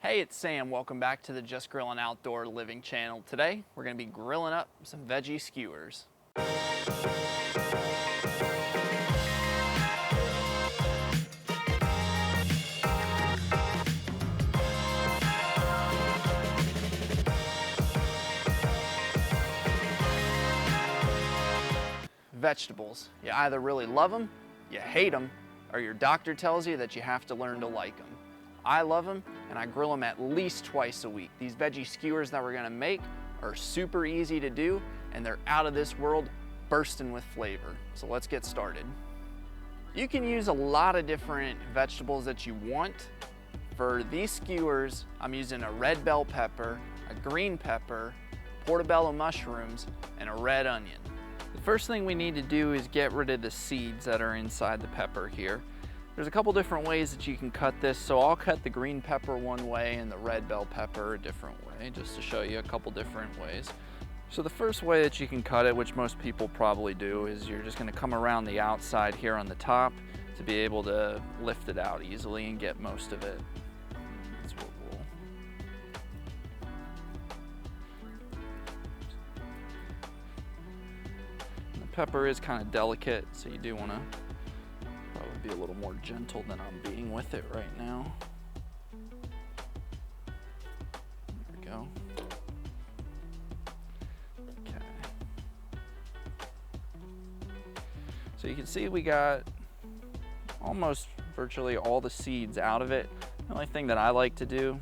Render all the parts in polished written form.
Hey, it's Sam. Welcome back to the Just Grillin' Outdoor Living channel. Today, we're going to be grilling up some veggie skewers. Vegetables. You either really love them, you hate them, or your doctor tells you that you have to learn to like them. I love them, and I grill them at least twice a week. These veggie skewers that we're gonna make are super easy to do, and they're out of this world, bursting with flavor. So let's get started. You can use a lot of different vegetables that you want. For these skewers, I'm using a red bell pepper, a green pepper, portobello mushrooms, and a red onion. The first thing we need to do is get rid of the seeds that are inside the pepper here. There's a couple different ways that you can cut this, so I'll cut the green pepper one way and the red bell pepper a different way, just to show you a couple different ways. So the first way that you can cut it, which most people probably do, is you're just gonna come around the outside here on the top to be able to lift it out easily and get most of it. That's what we'll... And the pepper is kind of delicate, so you do wanna probably be a little more gentle than I'm being with it right now. There we go. Okay. So you can see we got almost virtually all the seeds out of it. The only thing that I like to do,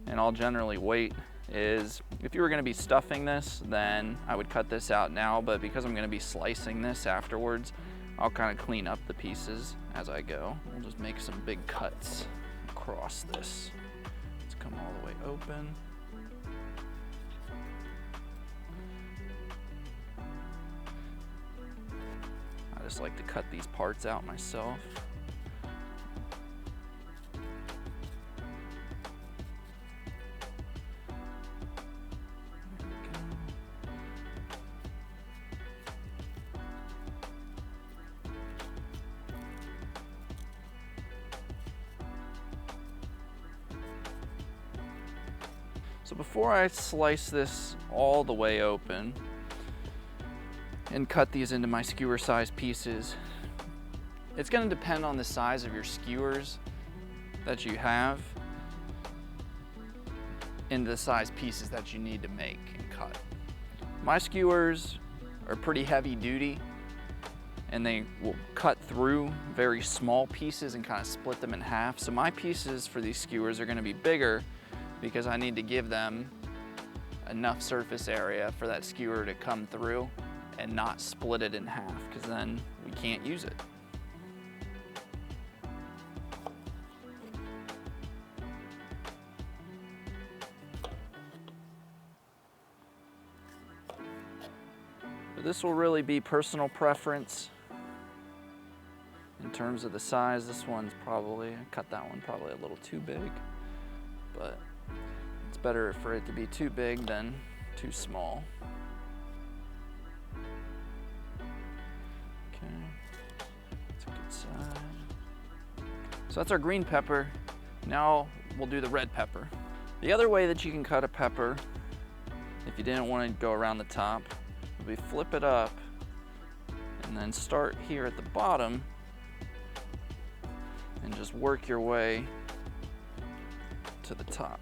and I'll generally wait, is if you were going to be stuffing this, then I would cut this out now, but because I'm going to be slicing this afterwards, I'll kind of clean up the pieces as I go. We'll just make some big cuts across this. Let's come all the way open. I just like to cut these parts out myself. So before I slice this all the way open and cut these into my skewer size pieces, it's going to depend on the size of your skewers that you have and the size pieces that you need to make and cut. My skewers are pretty heavy duty, and they will cut through very small pieces and kind of split them in half. So my pieces for these skewers are going to be bigger because I need to give them enough surface area for that skewer to come through and not split it in half, because then we can't use it. But this will really be personal preference in terms of the size. This one's probably, I cut that one probably a little too big, but it's better for it to be too big than too small. Okay, that's a good size. So that's our green pepper. Now we'll do the red pepper. The other way that you can cut a pepper, if you didn't want to go around the top, would be flip it up and then start here at the bottom and just work your way to the top.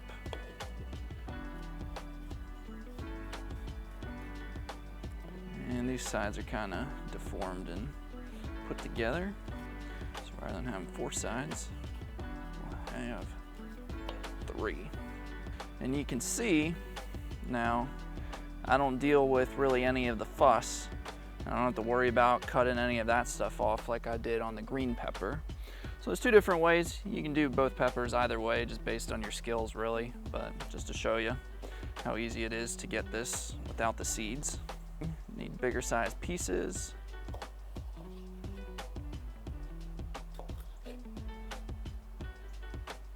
And these sides are kind of deformed and put together. So rather than having 4 sides, we'll have 3. And you can see now, I don't deal with really any of the fuss. I don't have to worry about cutting any of that stuff off like I did on the green pepper. So there's 2 different ways. You can do both peppers either way, just based on your skills really, but just to show you how easy it is to get this without the seeds. Need bigger size pieces. I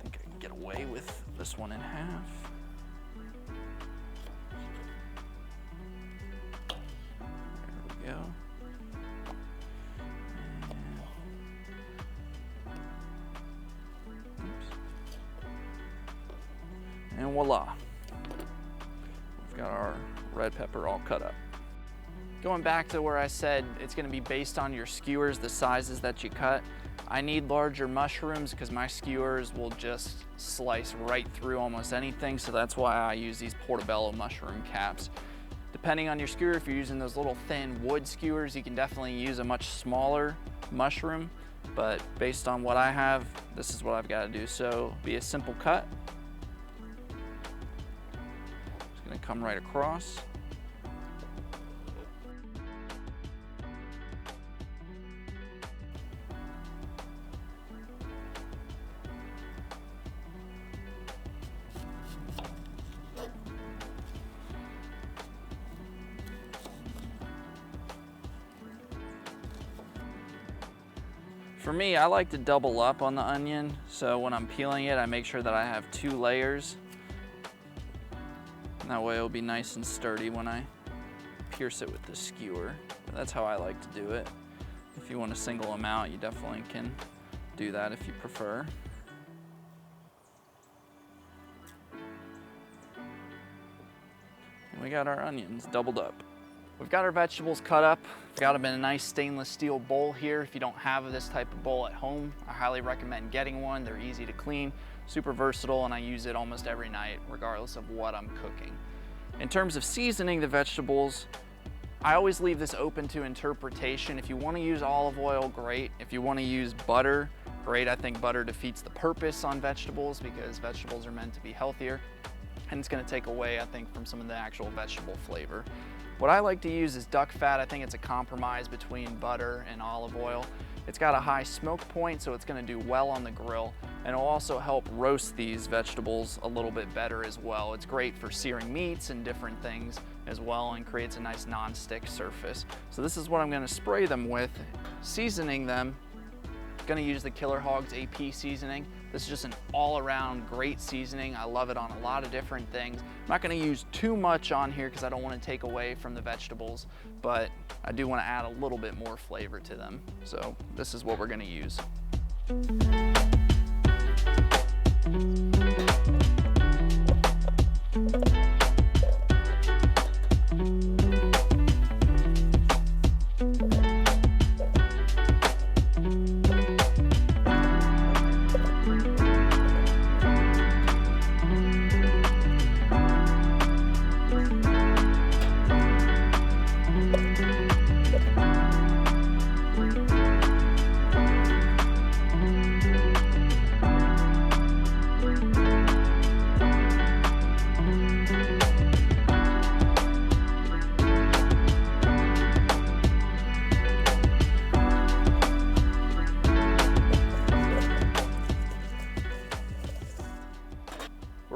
think I can get away with this one in half. There we go. And voila, we've got our red pepper all cut up. Going back to where I said it's gonna be based on your skewers, the sizes that you cut. I need larger mushrooms because my skewers will just slice right through almost anything, so that's why I use these portobello mushroom caps. Depending on your skewer, if you're using those little thin wood skewers, you can definitely use a much smaller mushroom, but based on what I have, this is what I've got to do. So be a simple cut. Just gonna come right across. For me, I like to double up on the onion, so when I'm peeling it, I make sure that I have 2 layers. And that way it'll be nice and sturdy when I pierce it with the skewer. But that's how I like to do it. If you want to single them out, you definitely can do that if you prefer. And we got our onions doubled up. We've got our vegetables cut up. We've got them in a nice stainless steel bowl here. If you don't have this type of bowl at home, I highly recommend getting one. They're easy to clean, super versatile, and I use it almost every night, regardless of what I'm cooking. In terms of seasoning the vegetables, I always leave this open to interpretation. If you want to use olive oil, great. If you want to use butter, great. I think butter defeats the purpose on vegetables because vegetables are meant to be healthier, and it's going to take away, I think, from some of the actual vegetable flavor. What I like to use is duck fat. I think it's a compromise between butter and olive oil. It's got a high smoke point, so it's gonna do well on the grill, and it'll also help roast these vegetables a little bit better as well. It's great for searing meats and different things as well, and creates a nice non-stick surface. So this is what I'm gonna spray them with. Seasoning them, gonna use the Killer Hogs AP seasoning. This is just an all-around great seasoning. I love it on a lot of different things. I'm not gonna use too much on here because I don't want to take away from the vegetables, but I do want to add a little bit more flavor to them. So this is what we're gonna use.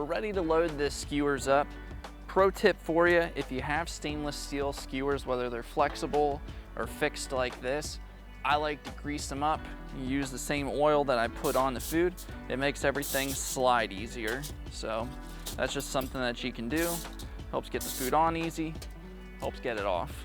Ready to load the skewers up. Pro tip for you, if you have stainless steel skewers, whether they're flexible or fixed like this, I like to grease them up. You use the same oil that I put on the food. It makes everything slide easier. So that's just something that you can do. Helps get the food on easy, helps get it off.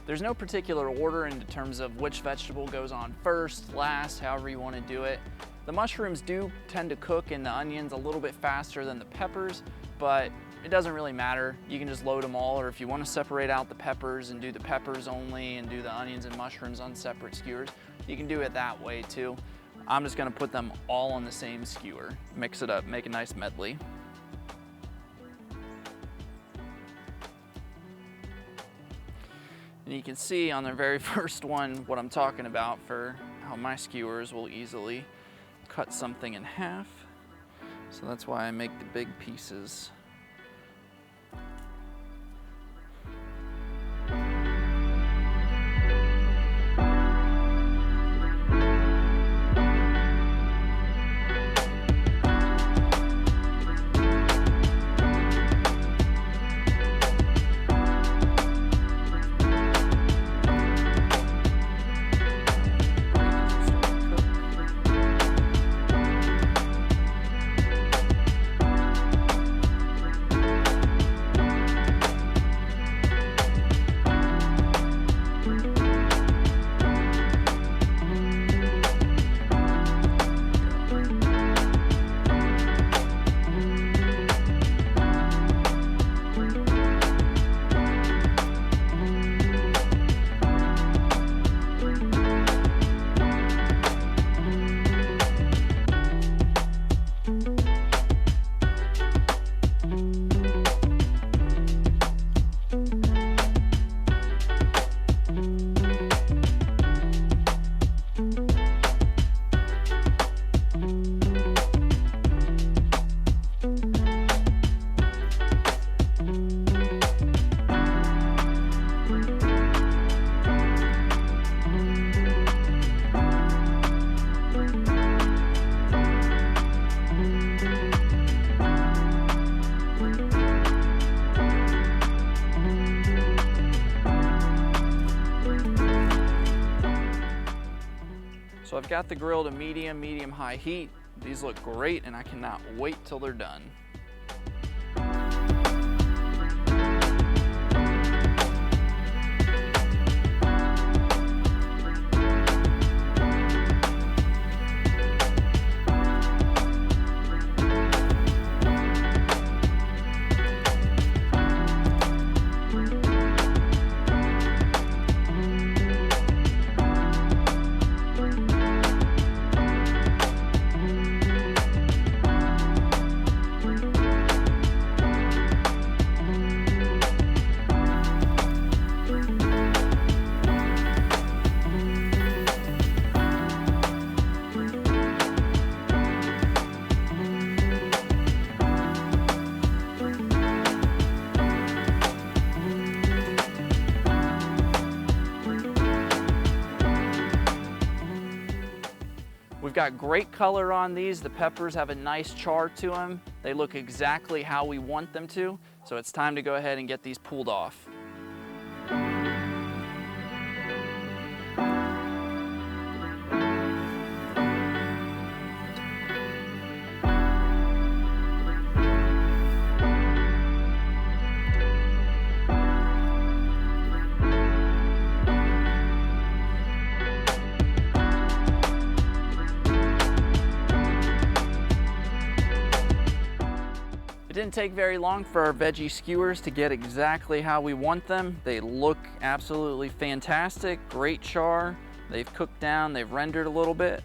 There's no particular order in terms of which vegetable goes on first, last, however you want to do it. The mushrooms do tend to cook in the onions a little bit faster than the peppers, but it doesn't really matter. You can just load them all, or if you want to separate out the peppers and do the peppers only and do the onions and mushrooms on separate skewers, you can do it that way too. I'm just going to put them all on the same skewer, mix it up, make a nice medley. And you can see on the very first one what I'm talking about for how my skewers will easily cut something in half. So that's why I make the big pieces. I've got the grill to medium high heat. These look great and I cannot wait till they're done. We've got great color on these. The peppers have a nice char to them. They look exactly how we want them to. So it's time to go ahead and get these pulled off. It didn't take very long for our veggie skewers to get exactly how we want them. They look absolutely fantastic, great char. They've cooked down, they've rendered a little bit.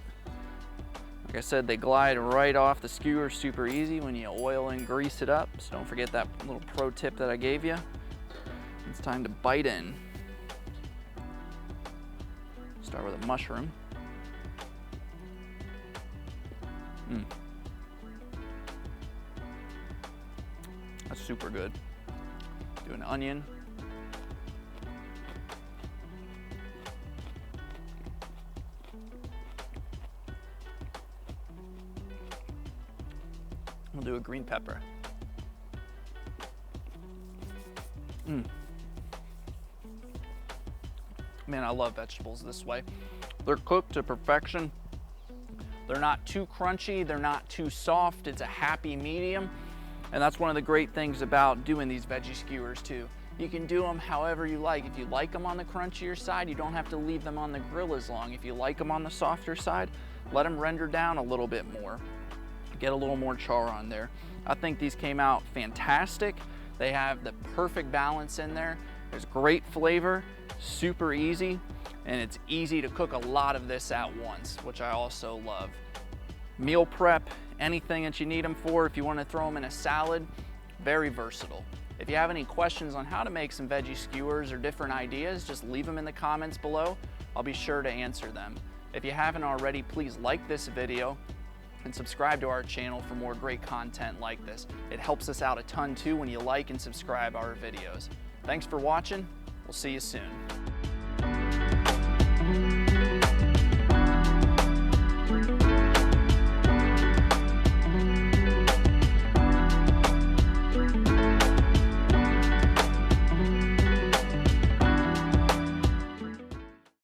Like I said, they glide right off the skewer super easy when you oil and grease it up. So don't forget that little pro tip that I gave you. It's time to bite in. Start with a mushroom. That's super good. Do an onion. We'll do a green pepper. Man, I love vegetables this way. They're cooked to perfection. They're not too crunchy, they're not too soft. It's a happy medium. And that's one of the great things about doing these veggie skewers too. You can do them however you like. If you like them on the crunchier side, you don't have to leave them on the grill as long. If you like them on the softer side, let them render down a little bit more. Get a little more char on there. I think these came out fantastic. They have the perfect balance in there. There's great flavor, super easy, and it's easy to cook a lot of this at once, which I also love. Meal prep, anything that you need them for. If you want to throw them in a salad, very versatile. If you have any questions on how to make some veggie skewers or different ideas, just leave them in the comments below. I'll be sure to answer them. If you haven't already, please like this video and subscribe to our channel for more great content like this. It helps us out a ton too when you like and subscribe our videos. Thanks for watching. We'll see you soon.